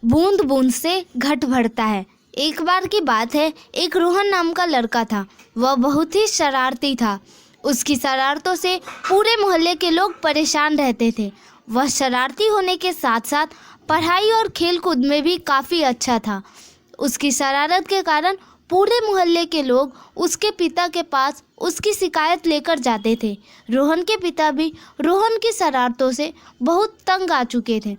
बूंद बूंद से घट भरता है। एक बार की बात है, एक रोहन नाम का लड़का था। वह बहुत ही शरारती था। उसकी शरारतों से पूरे मोहल्ले के लोग परेशान रहते थे। वह शरारती होने के साथ साथ पढ़ाई और खेल कूद में भी काफ़ी अच्छा था। उसकी शरारत के कारण पूरे मोहल्ले के लोग उसके पिता के पास उसकी शिकायत लेकर जाते थे। रोहन के पिता भी रोहन की शरारतों से बहुत तंग आ चुके थे,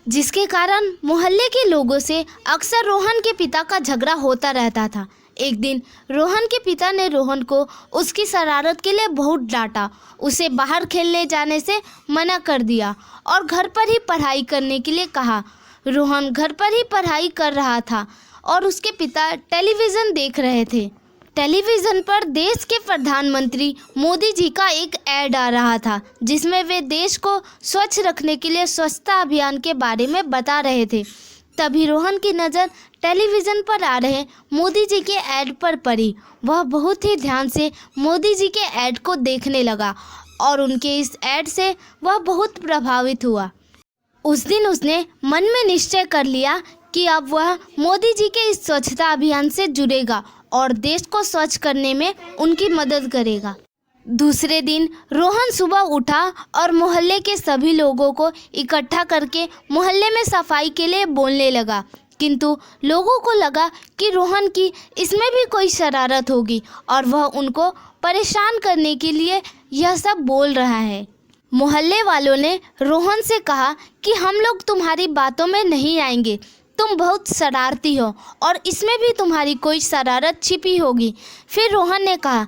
जिसके कारण मोहल्ले के लोगों से अक्सर रोहन के पिता का झगड़ा होता रहता था। एक दिन रोहन के पिता ने रोहन को उसकी शरारत के लिए बहुत डांटा। उसे बाहर खेलने जाने से मना कर दिया और घर पर ही पढ़ाई करने के लिए कहा। रोहन घर पर ही पढ़ाई कर रहा था और उसके पिता टेलीविज़न देख रहे थे। टेलीविज़न पर देश के प्रधानमंत्री मोदी जी का एक ऐड आ रहा था, जिसमें वे देश को स्वच्छ रखने के लिए स्वच्छता अभियान के बारे में बता रहे थे। तभी रोहन की नज़र टेलीविज़न पर आ रहे मोदी जी के ऐड पर पड़ी। वह बहुत ही ध्यान से मोदी जी के ऐड को देखने लगा और उनके इस ऐड से वह बहुत प्रभावित हुआ। उस दिन उसने मन में निश्चय कर लिया कि अब वह मोदी जी के इस स्वच्छता अभियान से जुड़ेगा और देश को स्वच्छ करने में उनकी मदद करेगा। दूसरे दिन रोहन सुबह उठा और मोहल्ले के सभी लोगों को इकट्ठा करके मोहल्ले में सफाई के लिए बोलने लगा। किंतु लोगों को लगा कि रोहन की इसमें भी कोई शरारत होगी और वह उनको परेशान करने के लिए यह सब बोल रहा है। मोहल्ले वालों ने रोहन से कहा कि हम लोग तुम्हारी बातों में नहीं आएंगे, तुम बहुत शरारती हो और इसमें भी तुम्हारी कोई शरारत छिपी होगी। फिर रोहन ने कहा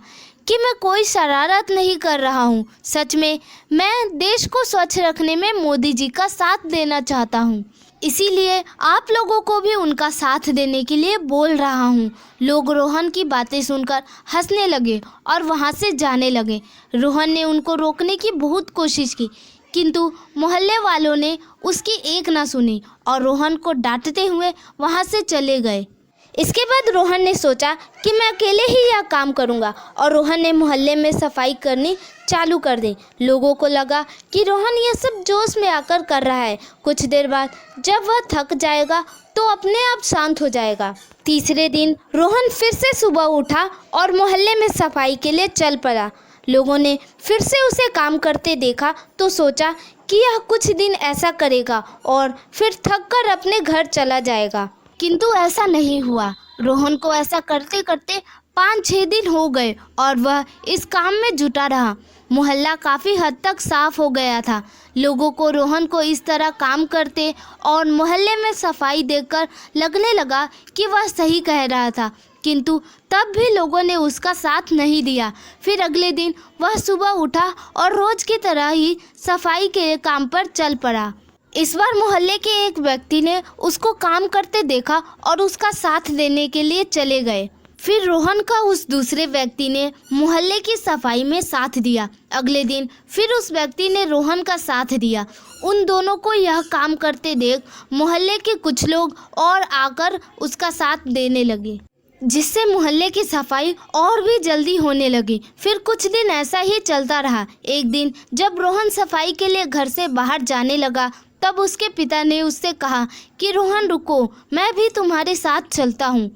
कि मैं कोई शरारत नहीं कर रहा हूँ, सच में मैं देश को स्वच्छ रखने में मोदी जी का साथ देना चाहता हूँ, इसीलिए आप लोगों को भी उनका साथ देने के लिए बोल रहा हूँ। लोग रोहन की बातें सुनकर हंसने लगे और वहाँ से जाने लगे। रोहन ने उनको रोकने की बहुत कोशिश की, किंतु मोहल्ले वालों ने उसकी एक ना सुनी और रोहन को डांटते हुए वहाँ से चले गए। इसके बाद रोहन ने सोचा कि मैं अकेले ही यह काम करूँगा और रोहन ने मोहल्ले में सफाई करनी चालू कर दी। लोगों को लगा कि रोहन यह सब जोश में आकर कर रहा है। कुछ देर बाद जब वह थक जाएगा तो अपने आप शांत हो जाएगा। तीसरे दिन रोहन फिर से सुबह उठा और मोहल्ले में सफाई के लिए चल पड़ा। लोगों ने फिर से उसे काम करते देखा तो सोचा कि यह कुछ दिन ऐसा करेगा और फिर थक कर अपने घर चला जाएगा, किंतु ऐसा नहीं हुआ। रोहन को ऐसा करते करते 5-6 दिन हो गए और वह इस काम में जुटा रहा। मोहल्ला काफ़ी हद तक साफ हो गया था। लोगों को रोहन को इस तरह काम करते और मोहल्ले में सफाई देखकर लगने लगा कि वह सही कह रहा था, किंतु तब भी लोगों ने उसका साथ नहीं दिया। फिर अगले दिन वह सुबह उठा और रोज़ की तरह ही सफाई के काम पर चल पड़ा। इस बार मोहल्ले के एक व्यक्ति ने उसको काम करते देखा और उसका साथ देने के लिए चले गए। फिर रोहन का उस दूसरे व्यक्ति ने मोहल्ले की सफाई में साथ दिया। अगले दिन फिर उस व्यक्ति ने रोहन का साथ दिया। उन दोनों को यह काम करते देख मोहल्ले के कुछ लोग और आकर उसका साथ देने लगे, जिससे मोहल्ले की सफाई और भी जल्दी होने लगी। फिर कुछ दिन ऐसा ही चलता रहा। एक दिन जब रोहन सफाई के लिए घर से बाहर जाने लगा, तब उसके पिता ने उससे कहा कि रोहन रुको, मैं भी तुम्हारे साथ चलता हूँ।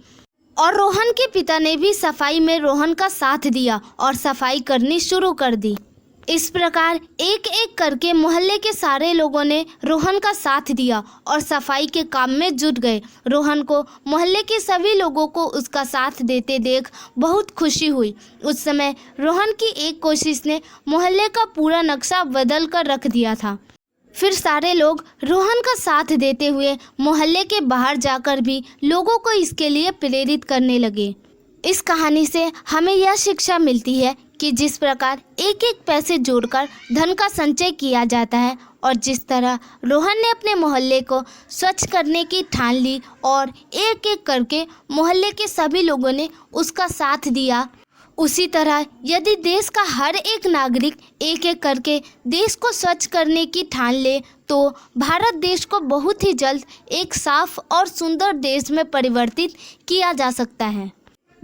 और रोहन के पिता ने भी सफाई में रोहन का साथ दिया और सफाई करनी शुरू कर दी। इस प्रकार एक एक करके मोहल्ले के सारे लोगों ने रोहन का साथ दिया और सफाई के काम में जुट गए। रोहन को मोहल्ले के सभी लोगों को उसका साथ देते देख बहुत खुशी हुई। उस समय रोहन की एक कोशिश ने मोहल्ले का पूरा नक्शा बदल कर रख दिया था। फिर सारे लोग रोहन का साथ देते हुए मोहल्ले के बाहर जाकर भी लोगों को इसके लिए प्रेरित करने लगे। इस कहानी से हमें यह शिक्षा मिलती है कि जिस प्रकार एक एक पैसे जोड़कर धन का संचय किया जाता है और जिस तरह रोहन ने अपने मोहल्ले को स्वच्छ करने की ठान ली और एक एक करके मोहल्ले के सभी लोगों ने उसका साथ दिया, उसी तरह यदि देश का हर एक नागरिक एक एक करके देश को स्वच्छ करने की ठान ले तो भारत देश को बहुत ही जल्द एक साफ और सुंदर देश में परिवर्तित किया जा सकता है।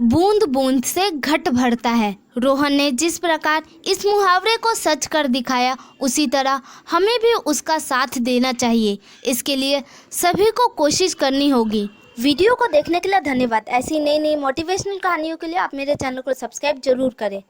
बूंद बूंद से घट भरता है। रोहन ने जिस प्रकार इस मुहावरे को सच कर दिखाया, उसी तरह हमें भी उसका साथ देना चाहिए। इसके लिए सभी को कोशिश करनी होगी। वीडियो को देखने के लिए धन्यवाद। ऐसी नई नई मोटिवेशनल कहानियों के लिए आप मेरे चैनल को सब्सक्राइब जरूर करें।